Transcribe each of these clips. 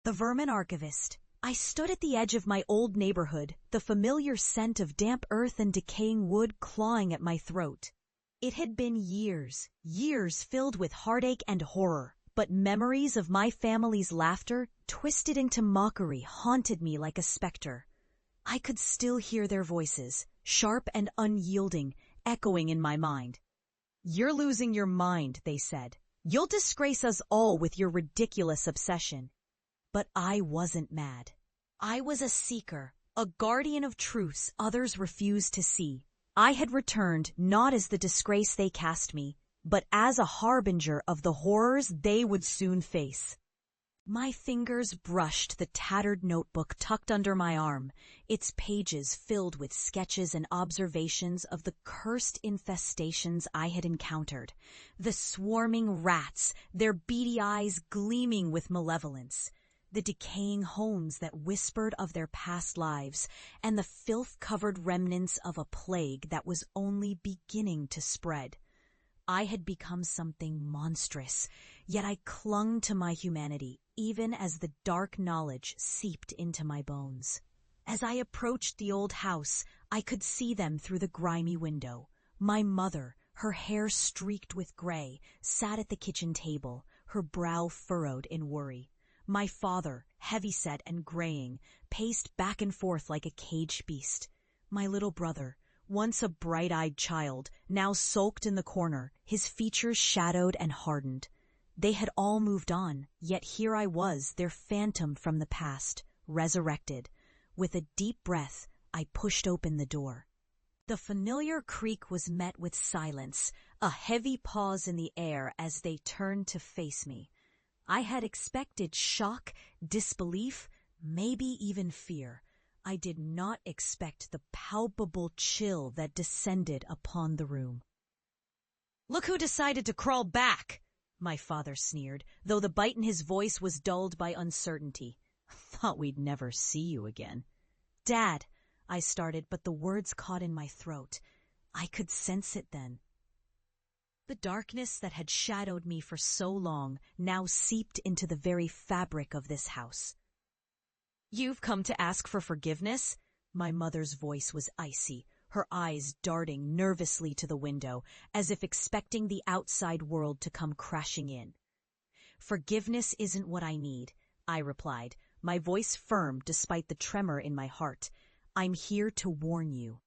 The Vermin Archivist. I stood at the edge of my old neighborhood, the familiar scent of damp earth and decaying wood clawing at my throat. It had been years filled with heartache and horror, but memories of my family's laughter, twisted into mockery, haunted me like a specter. I could still hear their voices, sharp and unyielding, echoing in my mind. "You're losing your mind," they said. "You'll disgrace us all with your ridiculous obsession." But I wasn't mad. I was a seeker, a guardian of truths others refused to see. I had returned not as the disgrace they cast me, but as a harbinger of the horrors they would soon face. My fingers brushed the tattered notebook tucked under my arm, its pages filled with sketches and observations of the cursed infestations I had encountered. The swarming rats, their beady eyes gleaming with malevolence. The decaying homes that whispered of their past lives, and the filth-covered remnants of a plague that was only beginning to spread. I had become something monstrous, yet I clung to my humanity, even as the dark knowledge seeped into my bones. As I approached the old house, I could see them through the grimy window. My mother, her hair streaked with gray, sat at the kitchen table, her brow furrowed in worry. My father, heavyset and graying, paced back and forth like a caged beast. My little brother, once a bright-eyed child, now sulked in the corner, his features shadowed and hardened. They had all moved on, yet here I was, their phantom from the past, resurrected. With a deep breath, I pushed open the door. The familiar creak was met with silence, a heavy pause in the air as they turned to face me. I had expected shock, disbelief, maybe even fear. I did not expect the palpable chill that descended upon the room. "Look who decided to crawl back," my father sneered, though the bite in his voice was dulled by uncertainty. "Thought we'd never see you again." "Dad," I started, but the words caught in my throat. I could sense it then. The darkness that had shadowed me for so long now seeped into the very fabric of this house. "You've come to ask for forgiveness?" My mother's voice was icy, her eyes darting nervously to the window, as if expecting the outside world to come crashing in. "Forgiveness isn't what I need," I replied, my voice firm despite the tremor in my heart. "I'm here to warn you."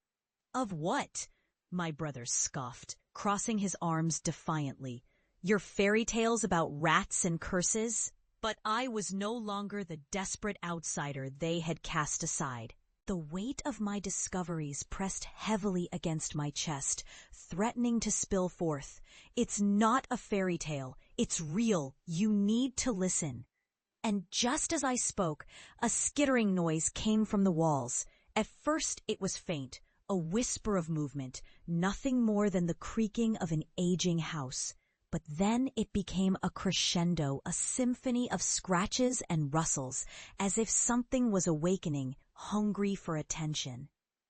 "Of what?" my brother scoffed, crossing his arms defiantly. "Your fairy tales about rats and curses?" But I was no longer the desperate outsider they had cast aside. The weight of my discoveries pressed heavily against my chest, threatening to spill forth. "It's not a fairy tale. It's real. You need to listen." And just as I spoke, a skittering noise came from the walls. At first it was faint, a whisper of movement, nothing more than the creaking of an aging house. But then it became a crescendo, a symphony of scratches and rustles, as if something was awakening, hungry for attention.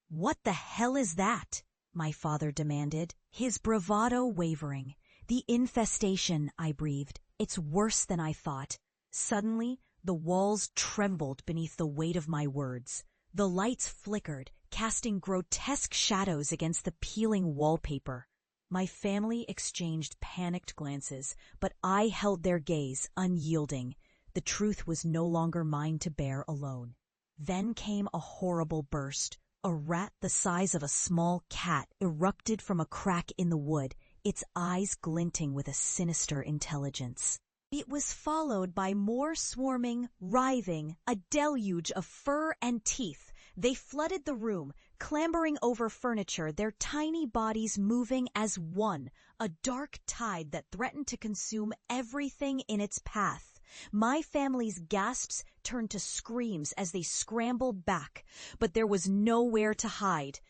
"What the hell is that?" my father demanded, his bravado wavering. "The infestation," I breathed. "It's worse than I thought." Suddenly, the walls trembled beneath the weight of my words. The lights flickered, casting grotesque shadows against the peeling wallpaper. My family exchanged panicked glances, but I held their gaze unyielding. The truth was no longer mine to bear alone. Then came a horrible burst. A rat the size of a small cat erupted from a crack in the wood, its eyes glinting with a sinister intelligence. It was followed by more swarming, writhing, a deluge of fur and teeth. They flooded the room, clambering over furniture, their tiny bodies moving as one, a dark tide that threatened to consume everything in its path. My family's gasps turned to screams as they scrambled back, but there was nowhere to hide.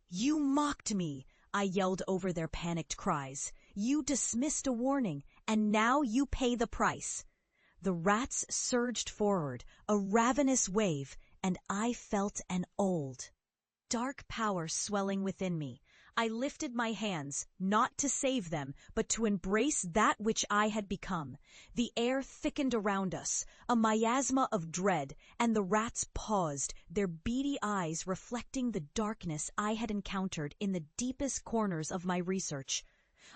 "You mocked me," I yelled over their panicked cries. "You dismissed a warning, and now you pay the price." The rats surged forward, a ravenous wave, and I felt an old, dark power swelling within me. I lifted my hands, not to save them, but to embrace that which I had become. The air thickened around us, a miasma of dread, and the rats paused, their beady eyes reflecting the darkness I had encountered in the deepest corners of my research.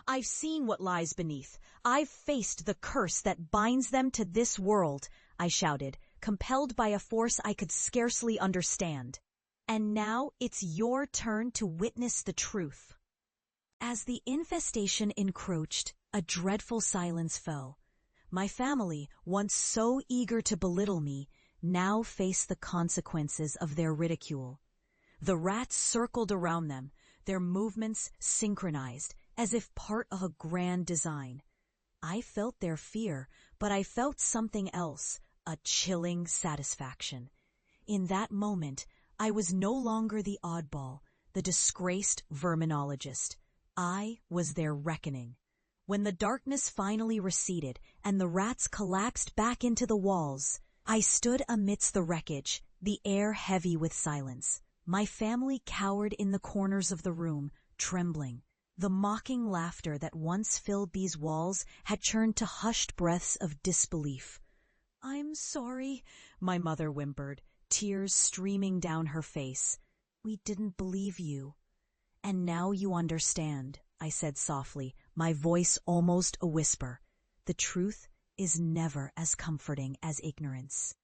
I've seen what lies beneath. I've faced the curse that binds them to this world, I shouted, compelled by a force I could scarcely understand. And now it's your turn to witness the truth. As the infestation encroached, a dreadful silence fell. My family, once so eager to belittle me, now faced the consequences of their ridicule. The rats circled around them, their movements synchronized, as if part of a grand design. I felt their fear, but I felt something else, a chilling satisfaction. In that moment, I was no longer the oddball, the disgraced verminologist. I was their reckoning. When the darkness finally receded and the rats collapsed back into the walls, I stood amidst the wreckage, the air heavy with silence. My family cowered in the corners of the room, trembling. The mocking laughter that once filled these walls had turned to hushed breaths of disbelief. "I'm sorry," my mother whimpered, tears streaming down her face. "We didn't believe you." "And now you understand," I said softly, my voice almost a whisper. "The truth is never as comforting as ignorance."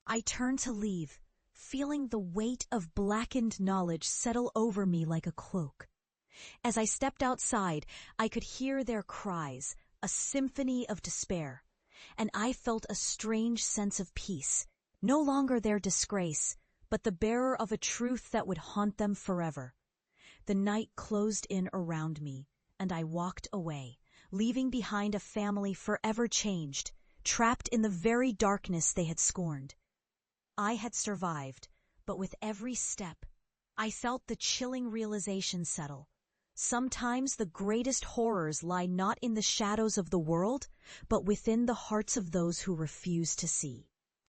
I turned to leave, feeling the weight of blackened knowledge settle over me like a cloak. As I stepped outside, I could hear their cries, a symphony of despair, and I felt a strange sense of peace, no longer their disgrace, but the bearer of a truth that would haunt them forever. The night closed in around me, and I walked away, leaving behind a family forever changed, trapped in the very darkness they had scorned. I had survived, but with every step, I felt the chilling realization settle. Sometimes the greatest horrors lie not in the shadows of the world, but within the hearts of those who refuse to see.